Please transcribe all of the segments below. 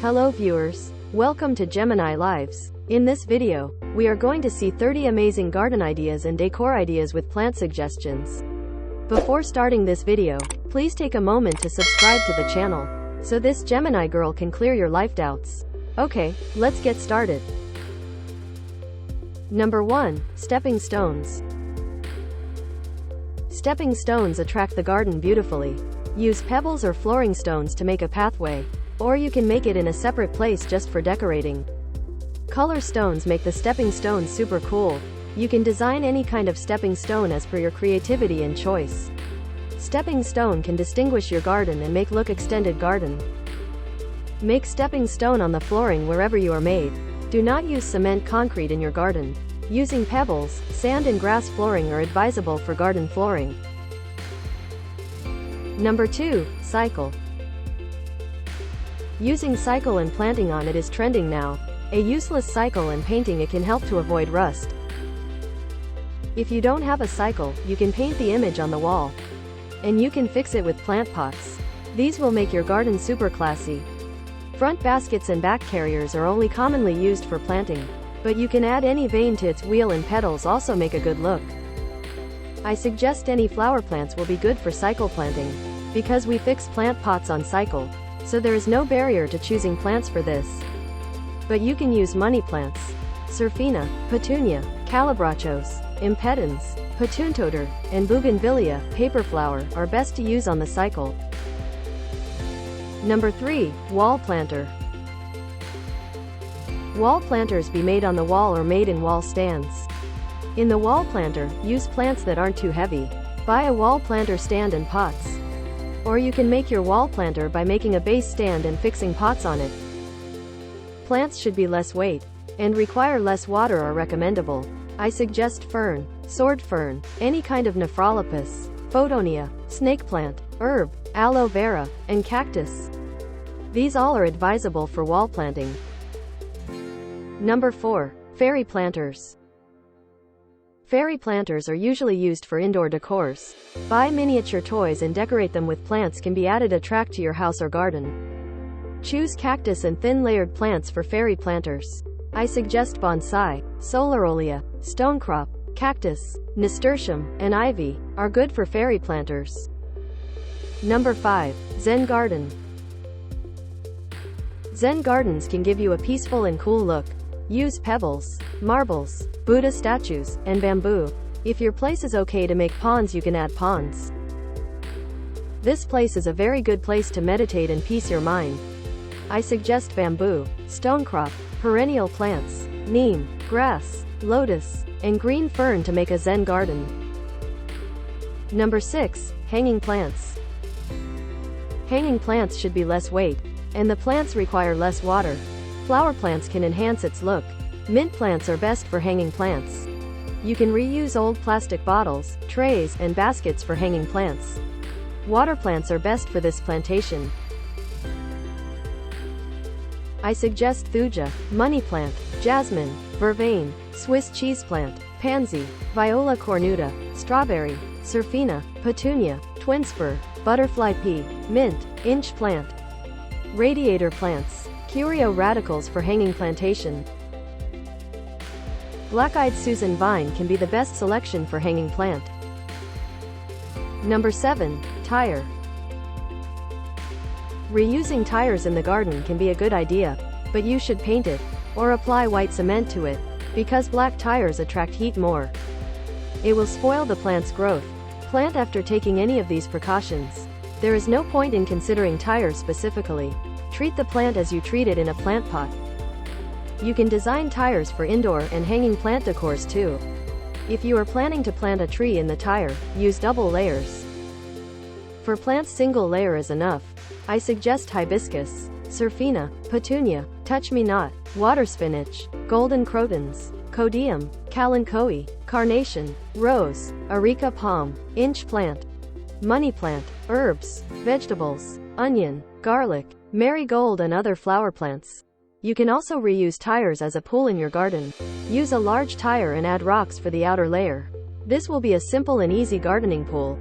Hello viewers, welcome to Gemini Lives. In this video, we are going to see 30 amazing garden ideas and decor ideas with plant suggestions. Before starting this video, please take a moment to subscribe to the channel, so this Gemini girl can clear your life doubts. Okay, let's get started. Number 1. Stepping stones. Stepping stones attract the garden beautifully. Use pebbles or flooring stones to make a pathway, or you can make it in a separate place just for decorating. Color stones make the stepping stones super cool. You can design any kind of stepping stone as per your creativity and choice. Stepping stone can distinguish your garden and make look extended garden. Make stepping stone on the flooring wherever you are made. Do not use cement concrete in your garden. Using pebbles, sand and grass flooring are advisable for garden flooring. Number 2. Cycle. Using cycle and planting on it is trending now. A useless cycle and painting it can help to avoid rust. If you don't have a cycle, you can paint the image on the wall. And you can fix it with plant pots. These will make your garden super classy. Front baskets and back carriers are only commonly used for planting, but you can add any vein to its wheel, and petals also make a good look. I suggest any flower plants will be good for cycle planting, because we fix plant pots on cycle, so there is no barrier to choosing plants for this. But you can use money plants. Serfina, Petunia, Calabrachos, Impedance, Petuntoder, and Bougainvillea, paper flower, are best to use on the cycle. Number 3. Wall planter. Wall planters be made on the wall or made in wall stands. In the wall planter, use plants that aren't too heavy. Buy a wall planter stand and pots. Or you can make your wall planter by making a base stand and fixing pots on it. Plants should be less weight, and require less water are recommendable. I suggest fern, sword fern, any kind of Nephrolopus, Photonia, snake plant, herb, aloe vera, and cactus. These all are advisable for wall planting. Number 4. Fairy planters. Fairy planters are usually used for indoor decors. Buy miniature toys and decorate them with plants can be added attract to your house or garden. Choose cactus and thin layered plants for fairy planters. I suggest bonsai, solariolea, stonecrop, cactus, nasturtium, and ivy are good for fairy planters. Number 5. Zen Garden. Zen gardens can give you a peaceful and cool look. Use pebbles, marbles, Buddha statues, and bamboo. If your place is okay to make ponds, you can add ponds. This place is a very good place to meditate and peace your mind. I suggest bamboo, stonecrop, perennial plants, neem, grass, lotus, and green fern to make a Zen garden. Number 6. Hanging plants. Hanging plants should be less weight, and the plants require less water. Flower plants can enhance its look. Mint plants are best for hanging plants. You can reuse old plastic bottles, trays, and baskets for hanging plants. Water plants are best for this plantation. I suggest thuja, money plant, jasmine, vervain, Swiss cheese plant, pansy, viola cornuta, strawberry, serfina, petunia, twinspur, butterfly pea, mint, inch plant. Radiator plants, curio radicals for hanging plantation. Black-eyed Susan vine can be the best selection for hanging plant. Number 7. Tire. Reusing tires in the garden can be a good idea, but you should paint it, or apply white cement to it, because black tires attract heat more. It will spoil the plant's growth. Plant after taking any of these precautions. There is no point in considering tires specifically. Treat the plant as you treat it in a plant pot. You can design tires for indoor and hanging plant decors too. If you are planning to plant a tree in the tire, use double layers. For plants, single layer is enough. I suggest hibiscus, serfina, petunia, touch-me-not, water spinach, golden crotons, codium, kalanchoe, carnation, rose, areca palm, inch plant, money plant, herbs, vegetables, onion, garlic, marigold, and other flower plants. You can also reuse tires as a pool in your garden. Use a large tire and add rocks for the outer layer. This will be a simple and easy gardening pool.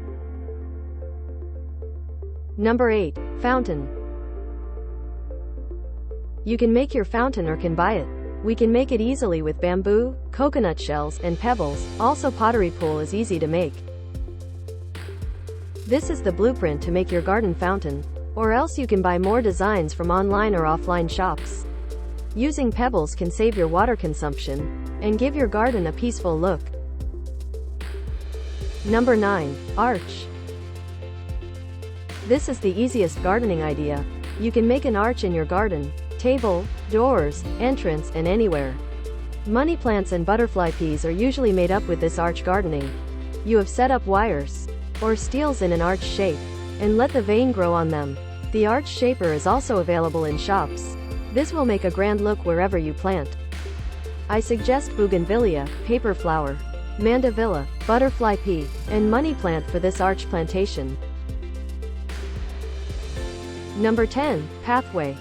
Number 8. Fountain. You can make your fountain or can buy it. We can make it easily with bamboo, coconut shells, and pebbles. Also, pottery pool is easy to make. This is the blueprint to make your garden fountain. Or else you can buy more designs from online or offline shops. Using pebbles can save your water consumption and give your garden a peaceful look. Number 9. Arch. This is the easiest gardening idea. You can make an arch in your garden, table, doors, entrance, and anywhere. Money plants and butterfly peas are usually made up with this arch gardening. You have set up wires or steels in an arch shape and let the vein grow on them. The arch shaper is also available in shops. This will make a grand look wherever you plant. I suggest bougainvillea, paper flower, mandevilla, butterfly pea, and money plant for this arch plantation. Number 10. Pathway.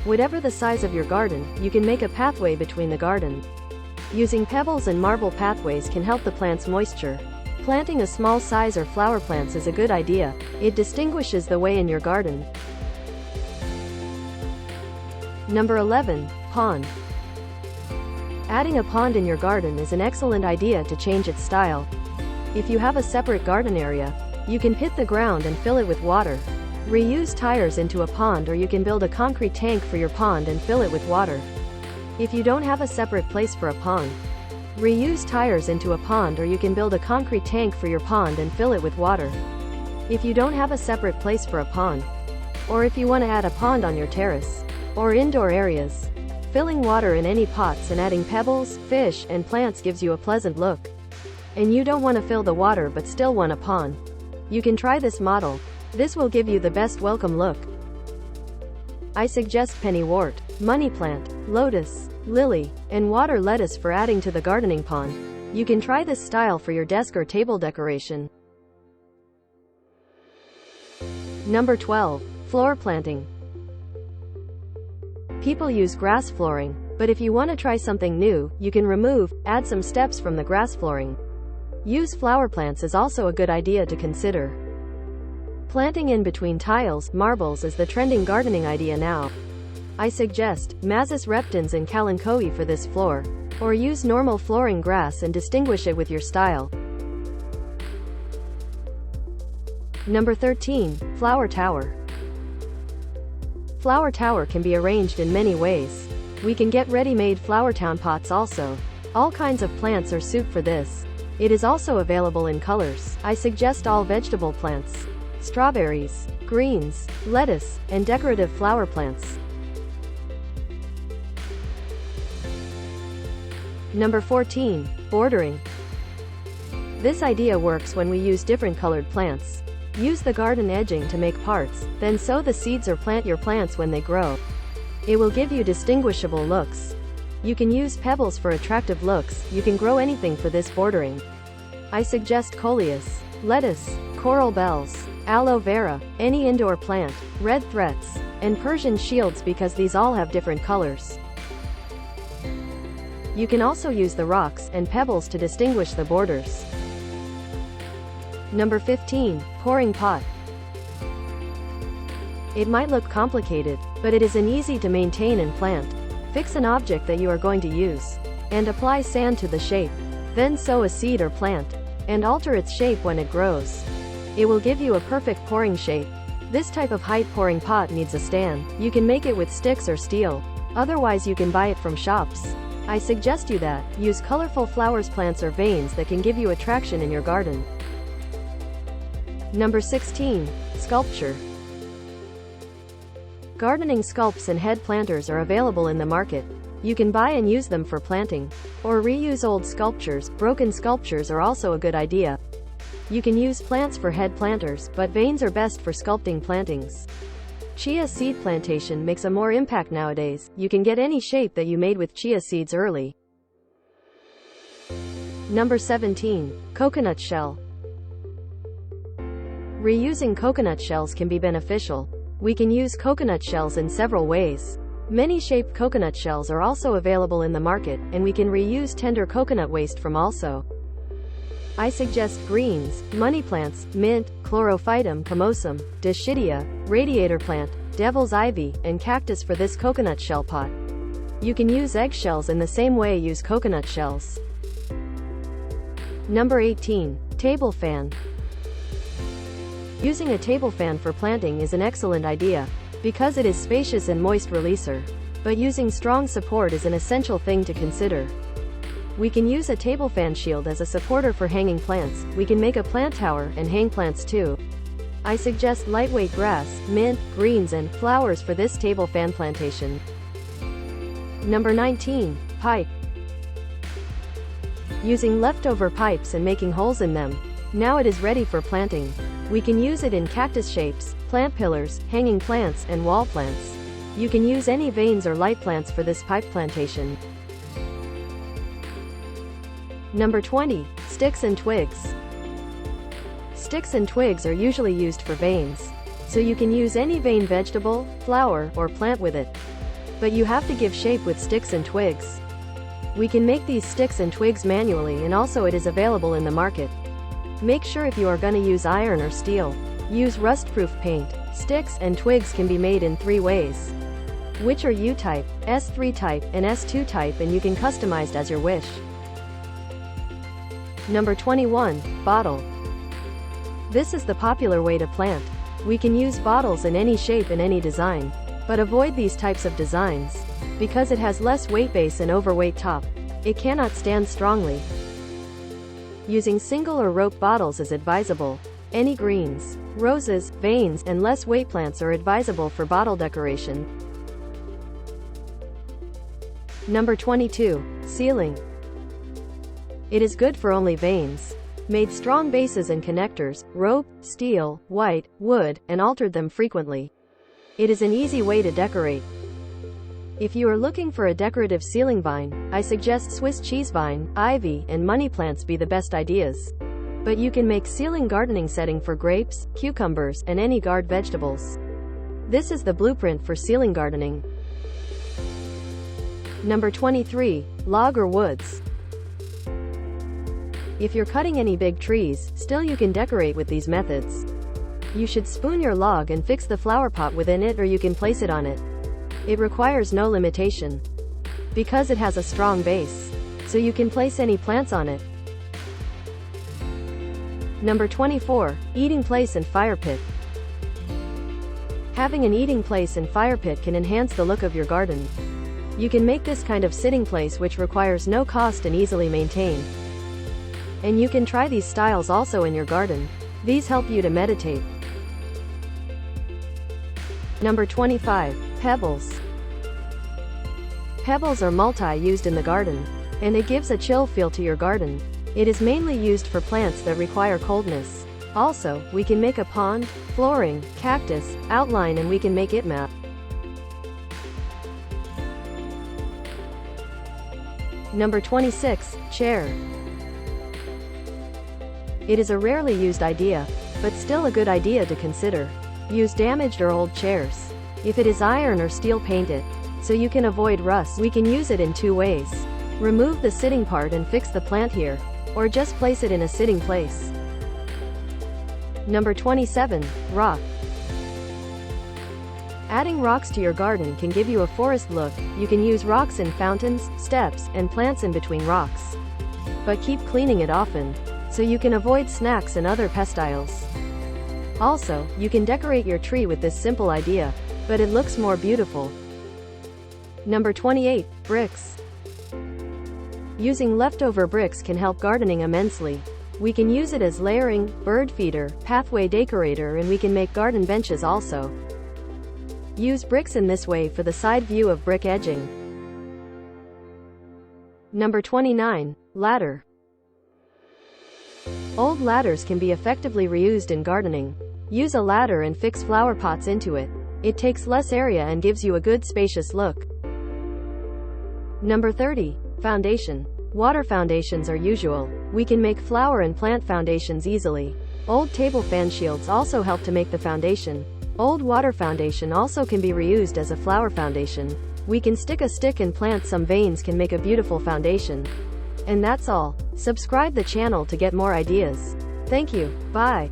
Whatever the size of your garden, you can make a pathway between the garden. Using pebbles and marble pathways can help the plant's moisture. Planting a small size or flower plants is a good idea. It distinguishes the way in your garden. Number 11. Pond. Adding a pond in your garden is an excellent idea to change its style. If you have a separate garden area, you can pit the ground and fill it with water. Reuse tires into a pond, or you can build a concrete tank for your pond and fill it with water. If you don't have a separate place for a pond, reuse tires into a pond, or you can build a concrete tank for your pond and fill it with water. If you don't have a separate place for a pond, or if you want to add a pond on your terrace or indoor areas, filling water in any pots and adding pebbles, fish, and plants gives you a pleasant look. And you don't want to fill the water but still want a pond. You can try this model. This will give you the best welcome look. I suggest pennywort, money plant, lotus, lily, and water lettuce for adding to the gardening pond. You can try this style for your desk or table decoration. Number 12. Floor planting. People use grass flooring, but if you want to try something new, you can add some steps from the grass flooring. Use flower plants is also a good idea to consider. Planting in between tiles, marbles is the trending gardening idea now. I suggest Mazis reptans and kalanchoe for this floor, or use normal flooring grass and distinguish it with your style. Number 13. Flower tower. Flower tower can be arranged in many ways. We can get ready-made flower town pots also. All kinds of plants are suited for this. It is also available in colors. I suggest all vegetable plants, strawberries, greens, lettuce, and decorative flower plants. Number 14. Bordering. This idea works when we use different colored plants. Use the garden edging to make parts, then sow the seeds or plant your plants when they grow. It will give you distinguishable looks. You can use pebbles for attractive looks. You can grow anything for this bordering. I suggest coleus, lettuce, coral bells, aloe vera, any indoor plant, red threats, and Persian shields because these all have different colors. You can also use the rocks and pebbles to distinguish the borders. Number 15. Pouring pot. It might look complicated, but it is an easy to maintain and plant. Fix an object that you are going to use, and apply sand to the shape. Then sow a seed or plant, and alter its shape when it grows. It will give you a perfect pouring shape. This type of height pouring pot needs a stand. You can make it with sticks or steel. Otherwise you can buy it from shops. I suggest you that use colorful flowers, plants, or veins that can give you attraction in your garden. Number 16. Sculpture. Gardening sculpts and head planters are available in the market. You can buy and use them for planting, or reuse old sculptures. Broken sculptures are also a good idea. You can use plants for head planters, but veins are best for sculpting plantings. Chia seed plantation makes a more impact nowadays. You can get any shape that you made with chia seeds early. Number 17. Coconut shell. Reusing coconut shells can be beneficial. We can use coconut shells in several ways. Many shaped coconut shells are also available in the market, and we can reuse tender coconut waste from also. I suggest greens, money plants, mint, chlorophytum, camosum, dischidia, radiator plant, devil's ivy, and cactus for this coconut shell pot. You can use eggshells in the same way use coconut shells. Number 18. Table fan. Using a table fan for planting is an excellent idea, because it is spacious and moist releaser. But using strong support is an essential thing to consider. We can use a table fan shield as a supporter for hanging plants. We can make a plant tower and hang plants too. I suggest lightweight grass, mint, greens and flowers for this table fan plantation. Number 19. Pipe. Using leftover pipes and making holes in them. Now it is ready for planting. We can use it in cactus shapes, plant pillars, hanging plants, and wall plants. You can use any veins or light plants for this pipe plantation. Number 20. Sticks and twigs. Sticks and twigs are usually used for veins. So you can use any vein vegetable, flower, or plant with it. But you have to give shape with sticks and twigs. We can make these sticks and twigs manually, and also it is available in the market. Make sure if you are gonna use iron or steel, use rust-proof paint. Sticks and twigs can be made in 3 ways, which are U-type, S3 type, and S2 type, and you can customize as your wish. Number 21. Bottle. This is the popular way to plant. We can use bottles in any shape and any design, but avoid these types of designs, because it has less weight base and overweight top. It cannot stand strongly. Using single or rope bottles is advisable. Any greens, roses, veins, and less weight plants are advisable for bottle decoration. Number 22. Ceiling. It is good for only veins. Made strong bases and connectors, rope, steel, white, wood, and altered them frequently. It is an easy way to decorate. If you are looking for a decorative ceiling vine, I suggest Swiss cheese vine, ivy, and money plants be the best ideas. But you can make ceiling gardening setting for grapes, cucumbers, and any gourd vegetables. This is the blueprint for ceiling gardening. Number 23. Log or woods. If you're cutting any big trees, still you can decorate with these methods. You should spoon your log and fix the flower pot within it, or you can place it on it. It requires no limitation, because it has a strong base, so you can place any plants on it. Number 24. Eating place and fire pit. Having an eating place and fire pit can enhance the look of your garden. You can make this kind of sitting place which requires no cost and easily maintained. And you can try these styles also in your garden. These help you to meditate. Number 25. Pebbles. Pebbles are multi-used in the garden, and it gives a chill feel to your garden. It is mainly used for plants that require coldness. Also, we can make a pond, flooring, cactus, outline, and we can make it map. Number 26. Chair. It is a rarely used idea, but still a good idea to consider. Use damaged or old chairs. If it is iron or steel, paint it, so you can avoid rust. We can use it in 2 ways. Remove the sitting part and fix the plant here, or just place it in a sitting place. Number 27. Rock. Adding rocks to your garden can give you a forest look. You can use rocks in fountains, steps, and plants in between rocks. But keep cleaning it often, so you can avoid snakes and other pests. Also, you can decorate your tree with this simple idea, but it looks more beautiful. Number 28. Bricks. Using leftover bricks can help gardening immensely. We can use it as layering, bird feeder, pathway decorator, and we can make garden benches also. Use bricks in this way for the side view of brick edging. Number 29. Ladder. Old ladders can be effectively reused in gardening. Use a ladder and fix flower pots into it. It takes less area and gives you a good spacious look. Number 30. Foundation. Water foundations are usual. We can make flower and plant foundations easily. Old table fan shields also help to make the foundation. Old water foundation also can be reused as a flower foundation. We can stick a stick and plant some veins can make a beautiful foundation. And that's all. Subscribe the channel to get more ideas. Thank you. Bye.